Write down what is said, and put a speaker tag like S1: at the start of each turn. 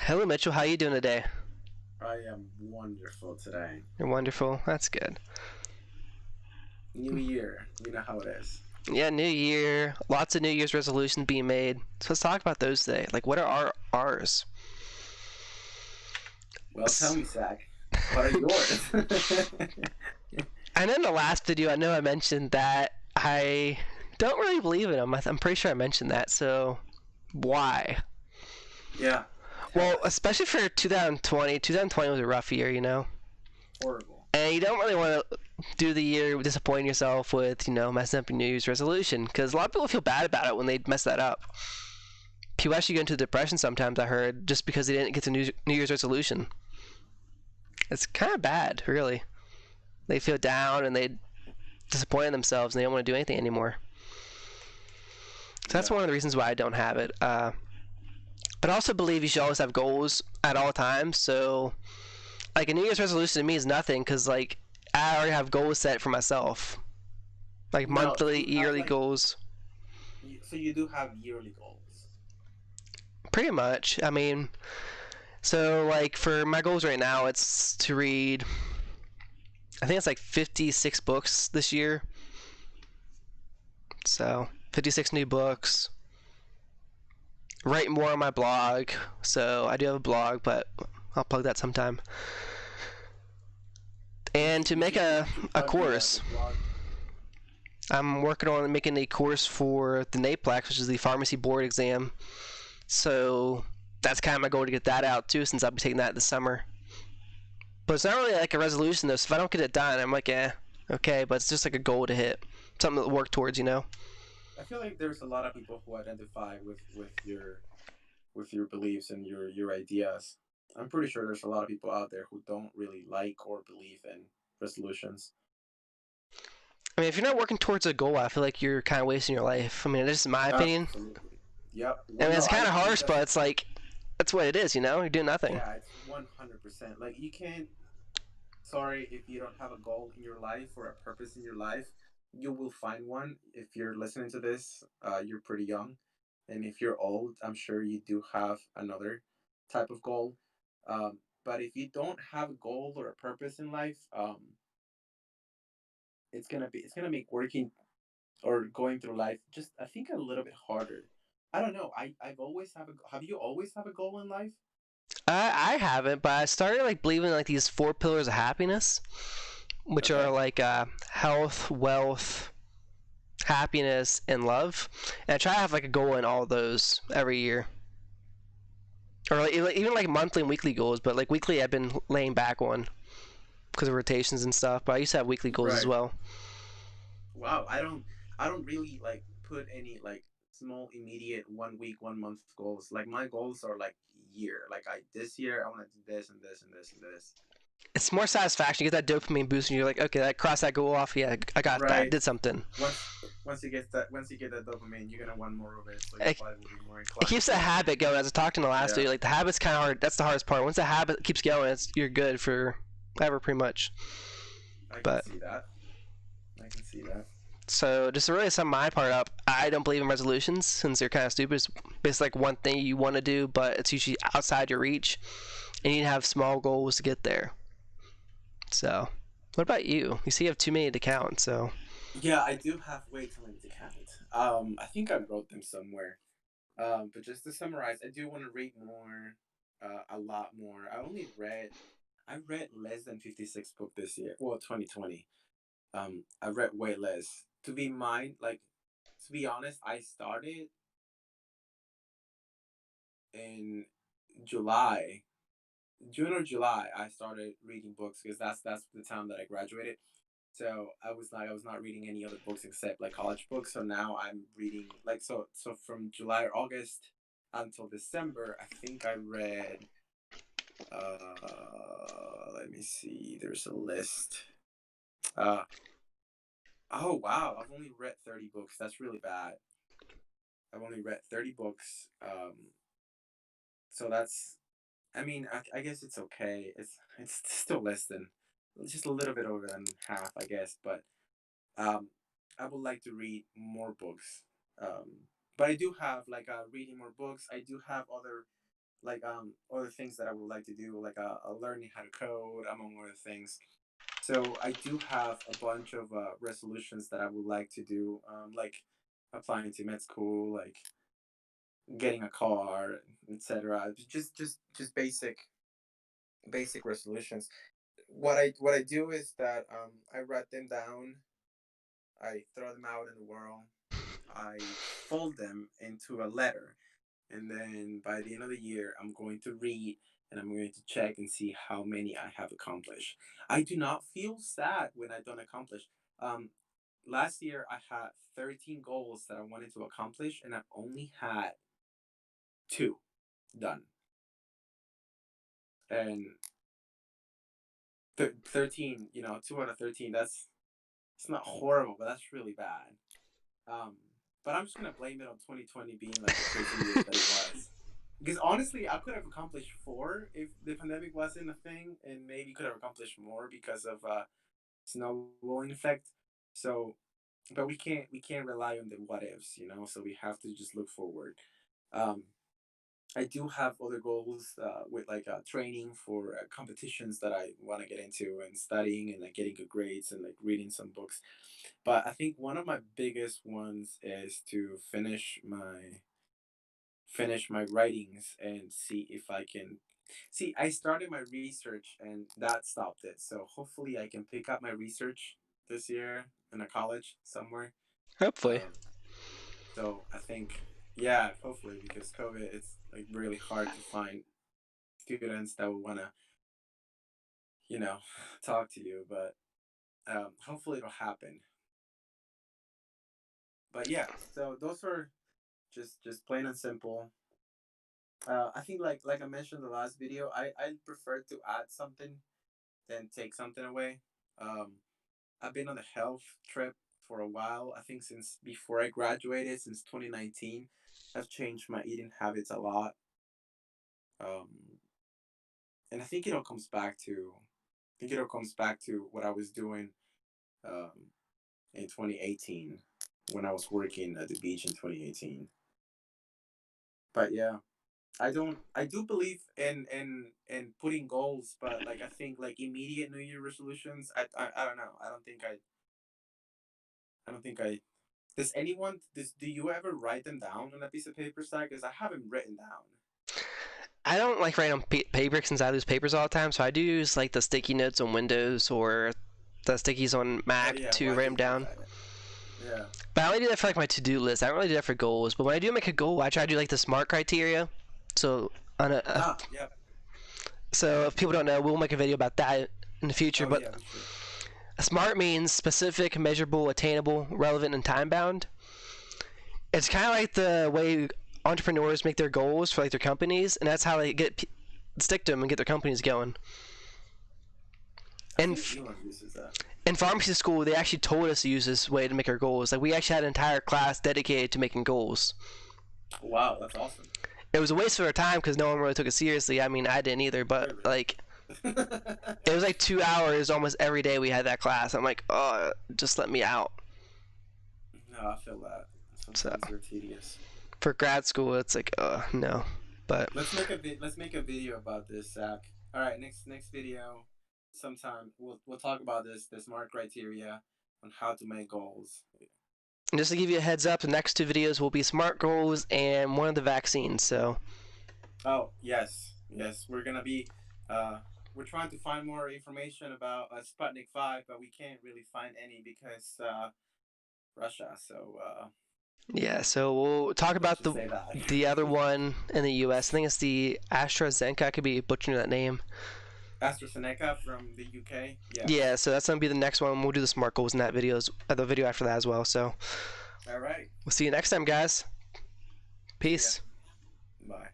S1: Hello, Mitchell. How you doing today?
S2: I am wonderful today.
S1: You're wonderful. That's good.
S2: New year, you know how it is.
S1: Yeah, New Year. Lots of New Year's resolutions being made. So let's talk about those today. Like, what are ours?
S2: Well, tell me, Zach, what are yours?
S1: I know in the last video, I know I mentioned that I don't really believe in them. I'm pretty sure I mentioned that. So why?
S2: Yeah, tell
S1: Well,
S2: us.
S1: especially for 2020. 2020 was a rough year, you know.
S2: Horrible.
S1: And you don't really want to do the year disappointing yourself with, messing up your New Year's resolution. Because a lot of people feel bad about it when they mess that up. People actually go into depression sometimes, I heard, just because they didn't get to New Year's resolution. It's kind of bad, really. They feel down and they disappoint themselves and they don't want to do anything anymore. So that's
S2: Yeah.
S1: one of the reasons why I don't have it. But I also believe you should always have goals at all times. So, like, a New Year's resolution to me is nothing because, like, I already have goals set for myself, like
S2: No, do
S1: monthly,
S2: you have
S1: yearly
S2: like,
S1: goals.
S2: so you do have yearly goals?
S1: Pretty much. I mean, so like for my goals right now, it's to read. I think it's like 56 books this year. So 56 new books. Write more on my blog. So I do have a blog, but I'll plug that sometime. And to make
S2: You should
S1: a
S2: plug the
S1: course.
S2: blog.
S1: I'm working on making a course for the NAPLAX, which is the pharmacy board exam. So that's kind of my goal to get that out too, since I'll be taking that this summer. But it's not really like a resolution though. So if I don't get it done, I'm like, okay. But it's just like a goal to hit, something to work towards, you know.
S2: I feel like there's a lot of people who identify with your beliefs and your ideas. I'm pretty sure there's a lot of people out there who don't really like or believe in resolutions.
S1: I mean, if you're not working towards a goal, I feel like you're kind of wasting your life. I mean, it's just my opinion.
S2: Absolutely. Yep.
S1: I
S2: Well,
S1: mean,
S2: no,
S1: it's
S2: I
S1: kind of
S2: think
S1: harsh,
S2: that's
S1: but it's like that's what it is, you know. You're doing nothing.
S2: yeah, it's 100%. Like you can't. Sorry if you don't have a goal in your life or a purpose in your life. You will find one. If you're listening to this, you're pretty young, and if you're old, I'm sure you do have another type of goal. But if you don't have a goal or a purpose in life, it's gonna make working or going through life just I think a little bit harder. I don't know. I've always have you always have a goal in life?
S1: I haven't, but I started like believing like these four pillars of happiness, which are
S2: Okay.
S1: like health, wealth, happiness, and love. And I try to have like a goal in all of those every year, or like, even like monthly and weekly goals. But like weekly, I've been laying back on because of rotations and stuff. But I used to have weekly goals as
S2: Right.
S1: well.
S2: Wow. I don't really like put any like small immediate 1 week, 1 month goals. Like my goals are like year. Like I this year I want to do this and this and this and this.
S1: It's more satisfaction. You get that dopamine boost, and you're like, okay, that cross that goal off. Yeah, I got that.
S2: Right.
S1: Did something.
S2: Once you get that dopamine, you're gonna want more of it. So your
S1: It,
S2: body will be more
S1: it
S2: inclined
S1: keeps that
S2: to
S1: habit going. As I talked in the last
S2: yeah.
S1: video, like the habit's kind of hard. That's the hardest part. Once the habit keeps going, you're good for ever, pretty much.
S2: I can
S1: But
S2: see that. I can see that.
S1: so just to really sum my part up, I don't believe in resolutions since they're kind of stupid. It's basically like one thing you want to do, but it's usually outside your reach, and you need to have small goals to get there. So, what about you? You see, you have too many to count. So,
S2: Yeah, I do have way too many to count. I think I wrote them somewhere. But just to summarize, I do want to read more, a lot more. I read less than 56 book this year. Well, 2020. I read way less. To be honest, I started in July, June or July. I started reading books because that's the time that I graduated. So I was not reading any other books except like college books. So now I'm reading like so from July or August until December. I think I read. Let me see. There's a list. Uh, oh wow, I've only read 30 books. That's really bad. I've only read 30 books. So that's. I mean, I guess it's okay. It's still less than, just a little bit over than half, I guess. But Um, I would like to read more books. But I do have like reading more books. I do have other other things that I would like to do, like learning how to code, among other things. So I do have a bunch of resolutions that I would like to do, like applying to med school, like getting a car, etc. Just basic resolutions. What I do is that I write them down, I throw them out in the world, I fold them into a letter, and then by the end of the year, I'm going to read and I'm going to check and see how many I have accomplished. I do not feel sad when I don't accomplish. Um, Last year, I had 13 goals that I wanted to accomplish, and I only had two done. And 13, 2 out of 13, it's not horrible, but that's really bad. Um, but I'm just gonna blame it on 2020 being like the crazy year that it was. Because honestly, I could have accomplished four if the pandemic wasn't a thing, and maybe could have accomplished more because of snowballing effect. So, but we can't rely on the what ifs, So we have to just look forward. Um, I do have other goals with like training for competitions that I want to get into and studying and like getting good grades and like reading some books. But I think one of my biggest ones is to finish my writings and see if I can see. I started my research and that stopped it. So hopefully I can pick up my research this year in a college somewhere.
S1: Hopefully.
S2: Um, so I think, yeah, hopefully, because COVID, it's like really hard to find students that would want to, you know, talk to you. But hopefully it'll happen. But yeah, so those are just plain and simple. I think like I mentioned in the last video, I prefer to add something than take something away. Um, I've been on a health trip for a while. I think since before I graduated, since 2019, I've changed my eating habits a lot. Um, and I think it all comes back to what I was doing um, in 2018 when I was working at the beach in 2018. But yeah, I do believe in putting goals, but like I think like immediate New Year resolutions, I don't know. I don't think I do you ever write them down on a piece of paper, Zach? Because I haven't written down.
S1: I don't like writing on paper since I lose papers all the time, so I do use like the sticky notes on Windows or the stickies on
S2: Oh
S1: Mac
S2: yeah,
S1: to
S2: well I
S1: write
S2: do
S1: them
S2: have
S1: down.
S2: that. Yeah.
S1: But I only do that for like my to-do list. I don't really do that for goals. But when I do make a goal, I try to do like the SMART criteria. So on a,
S2: Ah, yeah.
S1: so if people don't know, we'll make a video about that in the future.
S2: Oh
S1: But
S2: yeah, we should.
S1: SMART means specific, measurable, attainable, relevant, and time bound. It's kind of like the way entrepreneurs make their goals for like their companies, and that's how they stick to them and get their companies going.
S2: I
S1: And
S2: think Elon uses that.
S1: in pharmacy school, they actually told us to use this way to make our goals. Like we actually had an entire class dedicated to making goals.
S2: Wow, that's awesome.
S1: It was a waste of our time because no one really took it seriously. I mean, I didn't either, but
S2: Really.
S1: like it was like 2 hours almost every day we had that class. I'm like, oh, just let me out.
S2: No, I feel that.
S1: So
S2: Sometimes they're tedious.
S1: for grad school, it's like, no. But
S2: Let's make a video about this, Zach. All right, next video, sometime we'll talk about the SMART criteria on how to make goals.
S1: just to give you a heads up, the next two videos will be SMART goals and one of the vaccines. So
S2: Oh yes, yes, uh we're trying to find more information about Sputnik 5, but we can't really find any because Russia. So
S1: yeah, so we'll talk
S2: let's
S1: about
S2: just say that.
S1: the other one in the U.S. I think it's the AstraZeneca. I could be butchering that name.
S2: AstraZeneca from the UK. Yeah.
S1: Yeah, so that's gonna be the next one. We'll do the SMART goals in that the video after that as well. So
S2: All right.
S1: we'll see you next time, guys.
S2: See ya.
S1: Peace.
S2: Bye.